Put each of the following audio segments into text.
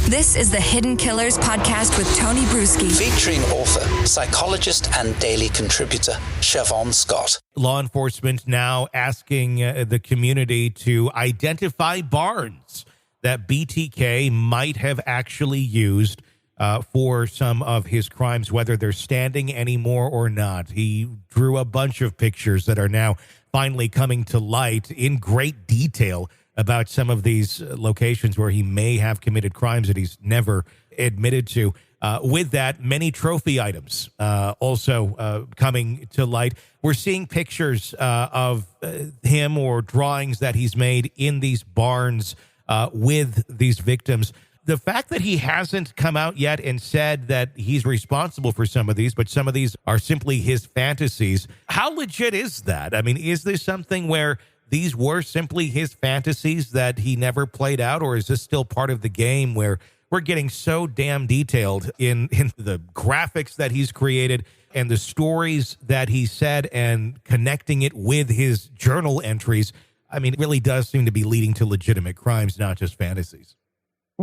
This is the Hidden Killers podcast with Tony Bruschi. Featuring author, psychologist, and daily contributor, Shavaun Scott. Law enforcement now asking the community to identify barns that BTK might have actually used for some of his crimes, whether they're standing anymore or not. He drew a bunch of pictures that are now finally coming to light in great detail about some of these locations where he may have committed crimes that he's never admitted to. With that, many trophy items also coming to light. We're seeing pictures of him or drawings that he's made in these barns with these victims. The fact that he hasn't come out yet and said that he's responsible for some of these, but some of these are simply his fantasies. How legit is that? I mean, is this something where these were simply his fantasies that he never played out, or is this still part of the game where we're getting so damn detailed in the graphics that he's created and the stories that he said and connecting it with his journal entries? I mean, it really does seem to be leading to legitimate crimes, not just fantasies.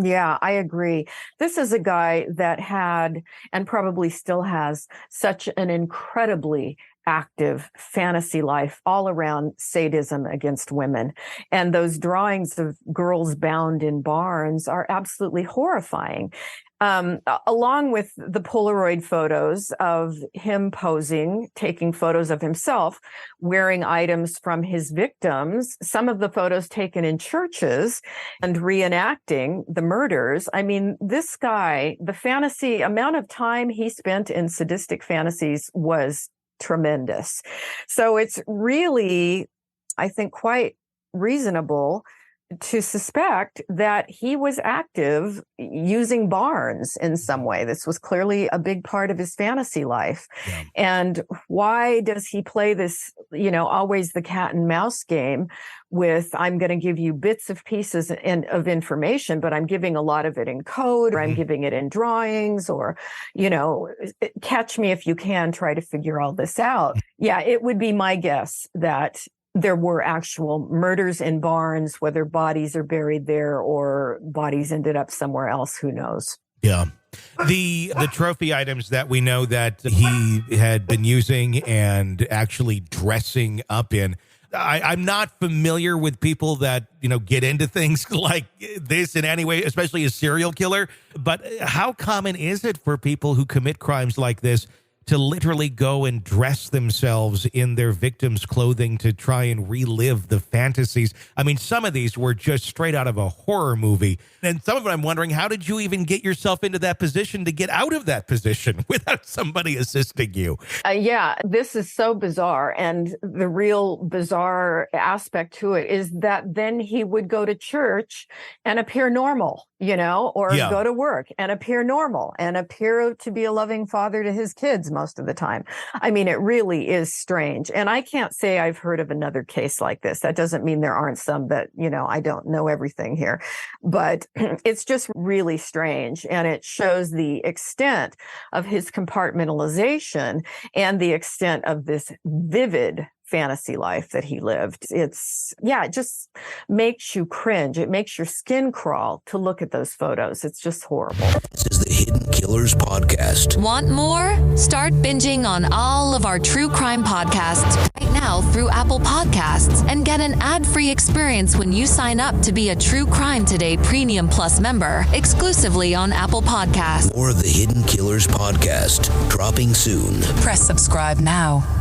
Yeah, I agree. This is a guy that had, and probably still has, such an incredibly active fantasy life all around sadism against women. And those drawings of girls bound in barns are absolutely horrifying. Along with the Polaroid photos of him posing, taking photos of himself, wearing items from his victims, some of the photos taken in churches and reenacting the murders. I mean, this guy, the fantasy amount of time he spent in sadistic fantasies was tremendous. So it's really, I think, quite reasonable to suspect that he was active using barns in some way. This was clearly a big part of his fantasy life. Yeah. And why does he play this, always the cat and mouse game with, I'm going to give you bits of pieces of information, but I'm giving a lot of it in code, or I'm giving it in drawings, or, catch me if you can, try to figure all this out. Yeah, it would be my guess that there were actual murders in barns, whether bodies are buried there or bodies ended up somewhere else, who knows? Yeah. The trophy items that we know that he had been using and actually dressing up in, I'm not familiar with people that, get into things like this in any way, especially a serial killer. But how common is it for people who commit crimes like this to literally go and dress themselves in their victims' clothing to try and relive the fantasies? I mean, some of these were just straight out of a horror movie. And some of it, I'm wondering, how did you even get yourself into that position to get out of that position without somebody assisting you? Yeah, this is so bizarre. And the real bizarre aspect to it is that then he would go to church and appear normal, or go to work and appear normal and appear to be a loving father to his kids most of the time. I mean, it really is strange. And I can't say I've heard of another case like this. That doesn't mean there aren't some that, I don't know everything here, but it's just really strange. And it shows the extent of his compartmentalization and the extent of this vivid fantasy life that he lived. It just makes you cringe. It makes your skin crawl to look at those photos. It's just horrible. This is the Hidden Killers podcast. Want more? Start binging on all of our true crime podcasts right now through Apple Podcasts and get an ad-free experience when you sign up to be a True Crime Today Premium Plus member exclusively on Apple Podcasts. More of the Hidden Killers podcast dropping soon. Press subscribe now.